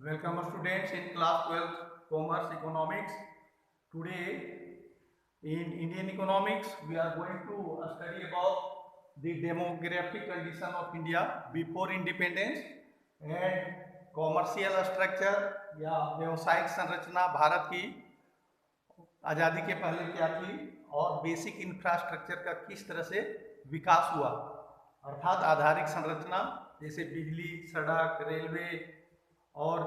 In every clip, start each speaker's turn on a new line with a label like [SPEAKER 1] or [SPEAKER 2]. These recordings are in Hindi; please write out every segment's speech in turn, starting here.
[SPEAKER 1] Welcome students in class 12th Commerce Economics. Today in Indian economics we are going to study about the demographic condition of India before independence and commercial structure या व्यवसायिक संरचना भारत की आज़ादी के पहले क्या थी और बेसिक इंफ्रास्ट्रक्चर का किस तरह से विकास हुआ, अर्थात आधारिक संरचना जैसे बिजली, सड़क, रेलवे और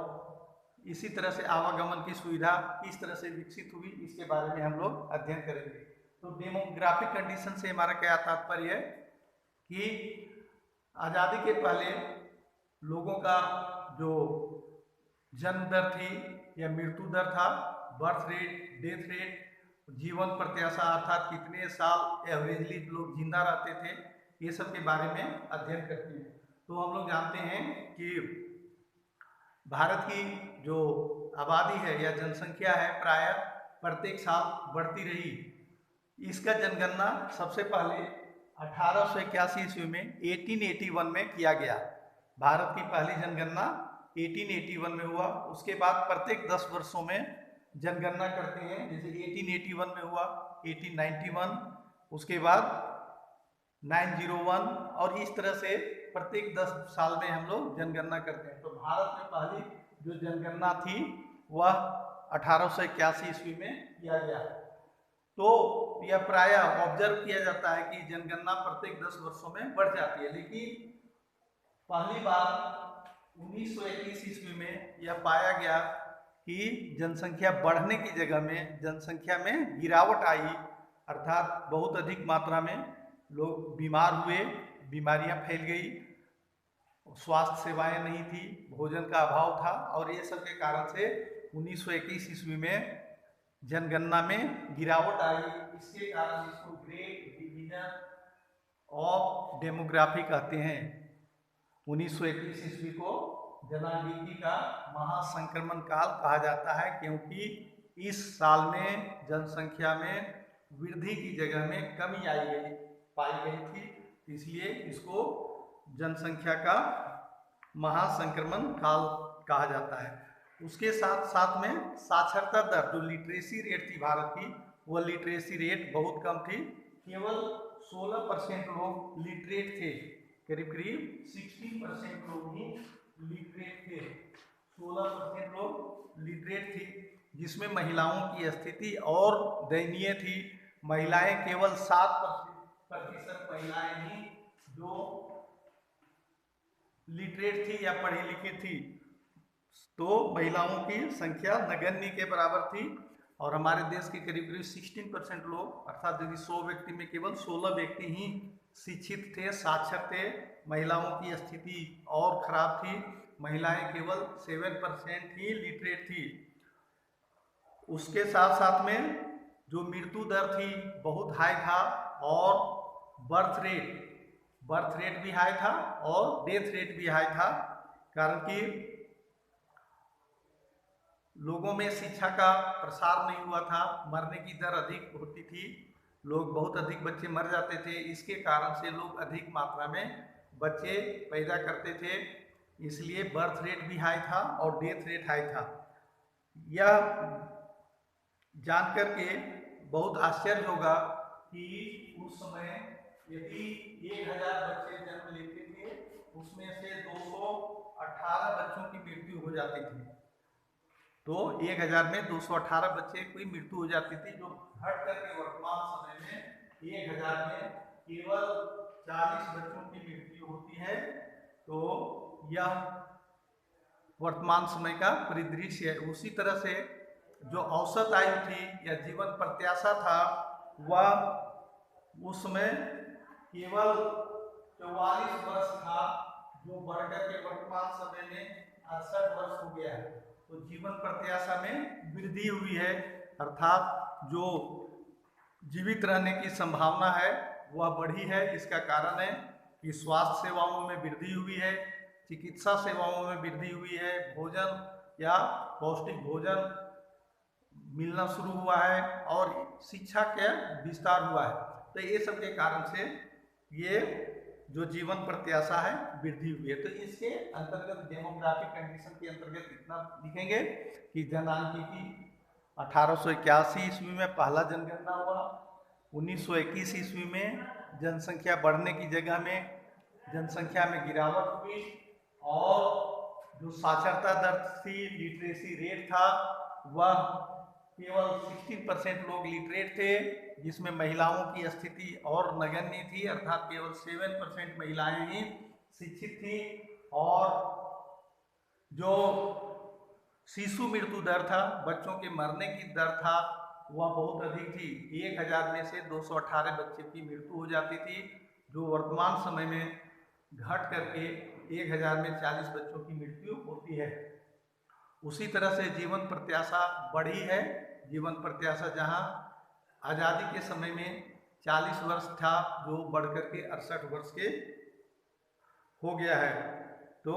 [SPEAKER 1] इसी तरह से आवागमन की सुविधा किस तरह से विकसित हुई, इसके बारे में हम लोग अध्ययन करेंगे। तो डेमोग्राफिक कंडीशन से हमारा क्या तात्पर्य है कि आज़ादी के पहले लोगों का जो जन्म दर थी या मृत्यु दर था, बर्थ रेट, डेथ रेट, जीवन प्रत्याशा अर्थात कितने साल एवरेजली लोग जिंदा रहते थे, ये सब के बारे में अध्ययन करते हैं। तो हम लोग जानते हैं कि भारत की जो आबादी है या जनसंख्या है प्राय प्रत्येक साल बढ़ती रही। इसका जनगणना सबसे पहले 1881 ईस्वी में 1881 में किया गया। भारत की पहली जनगणना 1881 में हुआ। उसके बाद प्रत्येक 10 वर्षों में जनगणना करते हैं, जैसे 1881 में हुआ, 1891, उसके बाद 901 और इस तरह से प्रत्येक 10 साल में हम लोग जनगणना करते हैं। तो भारत में पहली जो जनगणना थी वह 1881 ईस्वी में किया गया। तो यह प्राय ऑब्जर्व किया जाता है कि जनगणना प्रत्येक 10 वर्षों में बढ़ जाती है, लेकिन पहली बार 1921 ईस्वी में यह पाया गया कि जनसंख्या बढ़ने की जगह में जनसंख्या में गिरावट आई, अर्थात बहुत अधिक मात्रा में लोग बीमार हुए, बीमारियां फैल गई, स्वास्थ्य सेवाएं नहीं थी, भोजन का अभाव था और ये सब के कारण से 1921 ईस्वी में जनगणना में गिरावट आई। इसके कारण इसको ग्रेट डिवीजन ऑफ डेमोग्राफी कहते हैं। 1921 ईस्वी को जनांगीकी का महासंक्रमण काल कहा जाता है, क्योंकि इस साल में जनसंख्या में वृद्धि की जगह में कमी पाई गई थी, इसलिए इसको जनसंख्या का महासंक्रमण काल कहा जाता है। उसके साथ साथ में साक्षरता दर, जो लिटरेसी रेट थी भारत की, वह लिटरेसी रेट बहुत कम थी। केवल 16% लोग लिटरेट थे, करीब करीब 60% लोग ही लिटरेट थे। 16% लोग लिटरेट थी, जिसमें महिलाओं की स्थिति और दयनीय थी। महिलाएं केवल 7% महिलाएं ही जो लिटरेट थी या पढ़ी लिखी थी, तो महिलाओं की संख्या नगण्य के बराबर थी। और हमारे देश के करीब करीब 16% लोग, अर्थात यदि 100 व्यक्ति में केवल 16 व्यक्ति ही शिक्षित थे, साक्षर थे। महिलाओं की स्थिति और खराब थी, महिलाएं केवल 7% ही लिटरेट थी। उसके साथ साथ में जो मृत्यु दर थी बहुत हाई था और बर्थ रेट भी हाई था और डेथ रेट भी हाई था, कारण कि लोगों में शिक्षा का प्रसार नहीं हुआ था, मरने की दर अधिक होती थी, लोग बहुत अधिक बच्चे मर जाते थे। इसके कारण से लोग अधिक मात्रा में बच्चे पैदा करते थे, इसलिए बर्थ रेट भी हाई था और डेथ रेट हाई था। यह जानकर के बहुत आश्चर्य होगा कि उस समय यदि 1000 बच्चे जन्म लेते थे, उसमें से 218 बच्चों की मृत्यु हो जाती थी। तो 1000 में 218 बच्चे की मृत्यु हो जाती थी, जो घट करके वर्तमान समय में 1000 में केवल 40 बच्चों की मृत्यु होती है। तो यह वर्तमान समय का परिदृश्य है। उसी तरह से जो औसत आयु थी या जीवन प्रत्याशा था, वह उसमें केवल 44 वर्ष था, जो बढ़कर के वर्तमान समय में 68 वर्ष हो गया है। तो जीवन प्रत्याशा में वृद्धि हुई है, अर्थात जो जीवित रहने की संभावना है वह बढ़ी है। इसका कारण है कि स्वास्थ्य सेवाओं में वृद्धि हुई है, चिकित्सा सेवाओं में वृद्धि हुई है, भोजन या पौष्टिक भोजन मिलना शुरू हुआ है और शिक्षा का विस्तार हुआ है। तो ये सब के कारण से ये जो जीवन प्रत्याशा है वृद्धि हुई है। तो इसके अंतर्गत डेमोग्राफिक कंडीशन के अंतर्गत इतना लिखेंगे कि जनसांख्यिकी 1881 ईस्वी में पहला जनगणना हुआ, 1921 ईस्वी में जनसंख्या बढ़ने की जगह में जनसंख्या में गिरावट हुई, और जो साक्षरता दर थी, लिटरेसी रेट था, वह केवल 16% लोग लिटरेट थे, जिसमें महिलाओं की स्थिति और नगण्य थी, अर्थात केवल 7% महिलाएं ही शिक्षित थी। और जो शिशु मृत्यु दर था, बच्चों के मरने की दर था, वह बहुत अधिक थी। 1000 में से 218 बच्चे की मृत्यु हो जाती थी, जो वर्तमान समय में घट करके 1000 में 40 बच्चों की मृत्यु होती है। उसी तरह से जीवन प्रत्याशा बढ़ी है। जीवन प्रत्याशा जहां आज़ादी के समय में 40 वर्ष था, जो बढ़कर के 68 वर्ष के हो गया है। तो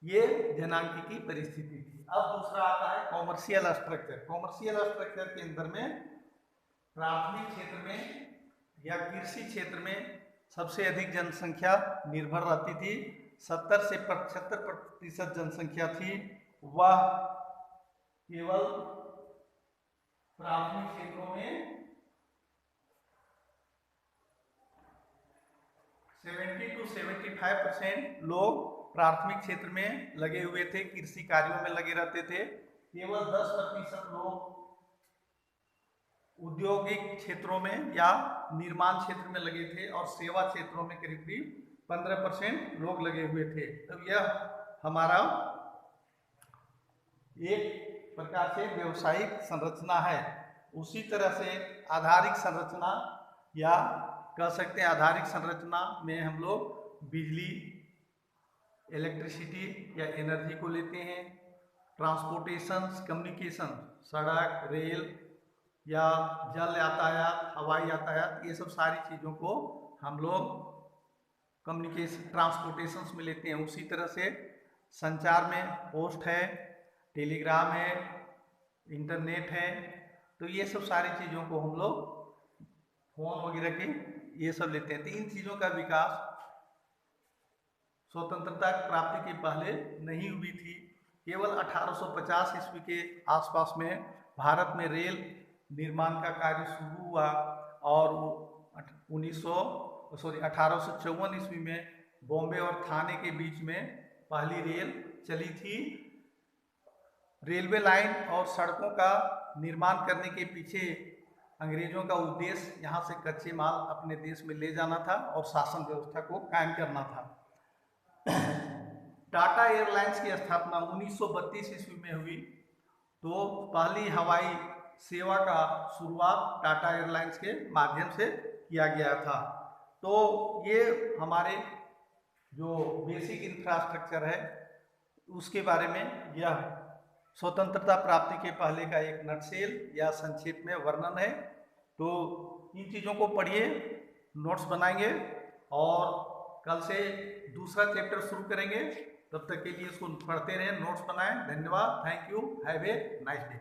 [SPEAKER 1] ये जनांकी की परिस्थिति थी। अब दूसरा आता है कॉमर्शियल स्ट्रक्चर। कॉमर्शियल स्ट्रक्चर के अंदर में प्राथमिक क्षेत्र में या कृषि क्षेत्र में सबसे अधिक जनसंख्या निर्भर रहती थी। 70 से 75% जनसंख्या थी, वह केवल प्राथमिक क्षेत्रों में 70 to 75% लोग प्राथमिक क्षेत्र में लगे हुए थे, कृषि कार्यों में लगे रहते थे। केवल 10% लोग औद्योगिक क्षेत्रों में या निर्माण क्षेत्र में लगे थे, और सेवा क्षेत्रों में करीब करीब 15% लोग लगे हुए थे। तो यह हमारा एक प्रकार से व्यवसायिक संरचना है। उसी तरह से आधारिक संरचना, या कह सकते हैं आधारिक संरचना में हम लोग बिजली, इलेक्ट्रिसिटी या एनर्जी को लेते हैं। ट्रांसपोर्टेशन, कम्युनिकेशन, सड़क, रेल या जल यातायात, हवाई यातायात, ये सब सारी चीज़ों को हम लोग कम्युनिकेशन ट्रांसपोर्टेशन में लेते हैं। उसी तरह से संचार में पोस्ट है, टेलीग्राम है, इंटरनेट है। तो ये सब सारी चीज़ों को हम लोग फोन वगैरह के ये सब लेते हैं। तो इन चीज़ों का विकास स्वतंत्रता प्राप्ति के पहले नहीं हुई थी। केवल 1850 ईस्वी के आसपास में भारत में रेल निर्माण का कार्य शुरू हुआ, और 1854 ईस्वी में बॉम्बे और थाने के बीच में पहली रेल चली थी। रेलवे लाइन और सड़कों का निर्माण करने के पीछे अंग्रेजों का उद्देश्य यहाँ से कच्चे माल अपने देश में ले जाना था और शासन व्यवस्था को कायम करना था। टाटा एयरलाइंस की स्थापना 1932 ईस्वी में हुई। तो पहली हवाई सेवा का शुरुआत टाटा एयरलाइंस के माध्यम से किया गया था। तो ये हमारे जो बेसिक इंफ्रास्ट्रक्चर है उसके बारे में यह स्वतंत्रता प्राप्ति के पहले का एक नटशेल या संक्षेप में वर्णन है। तो इन चीज़ों को पढ़िए, नोट्स बनाएंगे, और कल से दूसरा चैप्टर शुरू करेंगे। तब तक के लिए इसको पढ़ते रहें, नोट्स बनाएं। धन्यवाद, thank you, have a nice day.